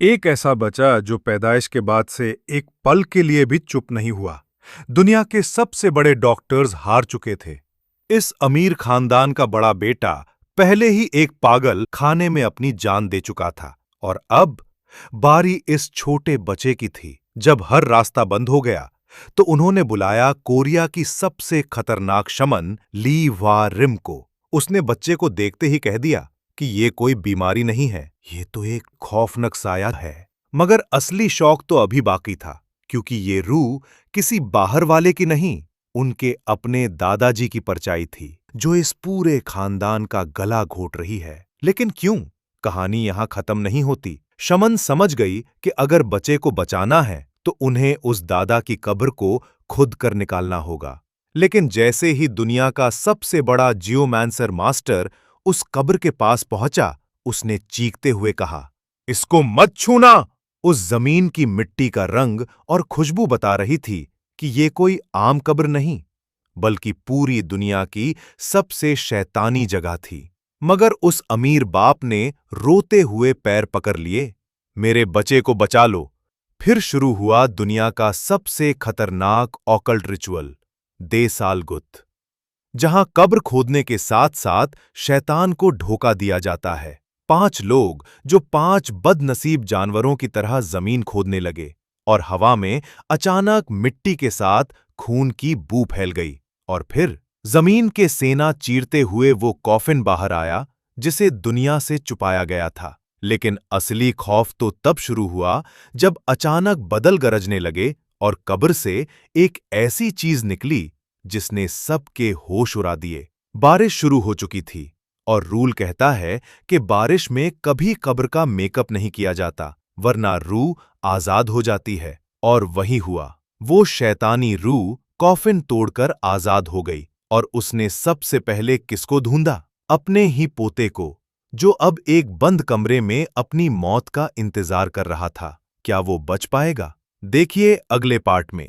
एक ऐसा बचा जो पैदाइश के बाद से एक पल के लिए भी चुप नहीं हुआ। दुनिया के सबसे बड़े डॉक्टर्स हार चुके थे। इस अमीर खानदान का बड़ा बेटा पहले ही एक पागल खाने में अपनी जान दे चुका था और अब बारी इस छोटे बच्चे की थी। जब हर रास्ता बंद हो गया तो उन्होंने बुलाया कोरिया की सबसे खतरनाक शमन ली वा रिम को। उसने बच्चे को देखते ही कह दिया कि ये कोई बीमारी नहीं है, ये तो एक खौफनाक साया है। मगर असली शौक तो अभी बाकी था, क्योंकि ये रूह किसी बाहर वाले की नहीं, उनके अपने दादाजी की परछाई थी, जो इस पूरे खानदान का गला घोट रही है। लेकिन क्यों? कहानी यहां खत्म नहीं होती। शमन समझ गई कि अगर बच्चे को बचाना है तो उन्हें उस दादा की कब्र को खुद कर निकालना होगा। लेकिन जैसे ही दुनिया का सबसे बड़ा जियोमैंसर मास्टर उस कब्र के पास पहुंचा, उसने चीखते हुए कहा, इसको मत छूना। उस जमीन की मिट्टी का रंग और खुशबू बता रही थी कि ये कोई आम कब्र नहीं, बल्कि पूरी दुनिया की सबसे शैतानी जगह थी। मगर उस अमीर बाप ने रोते हुए पैर पकड़ लिए, मेरे बच्चे को बचा लो। फिर शुरू हुआ दुनिया का सबसे खतरनाक ऑकल्ट रिचुअल, दे साल गुथ, जहां कब्र खोदने के साथ साथ शैतान को धोखा दिया जाता है। 5 लोग जो 5 बदनसीब जानवरों की तरह जमीन खोदने लगे और हवा में अचानक मिट्टी के साथ खून की बू फैल गई और फिर जमीन के सेना चीरते हुए वो कॉफिन बाहर आया जिसे दुनिया से छुपाया गया था। लेकिन असली खौफ तो तब शुरू हुआ जब अचानक बादल गरजने लगे और कब्र से एक ऐसी चीज निकली जिसने सबके होश उड़ा दिए। बारिश शुरू हो चुकी थी और रूल कहता है कि बारिश में कभी कब्र का मेकअप नहीं किया जाता, वरना रूह आजाद हो जाती है। और वही हुआ। वो शैतानी रूह कॉफिन तोड़कर आजाद हो गई और उसने सबसे पहले किसको ढूंढा? अपने ही पोते को, जो अब एक बंद कमरे में अपनी मौत का इंतजार कर रहा था। क्या वो बच पाएगा? देखिए अगले पार्ट में।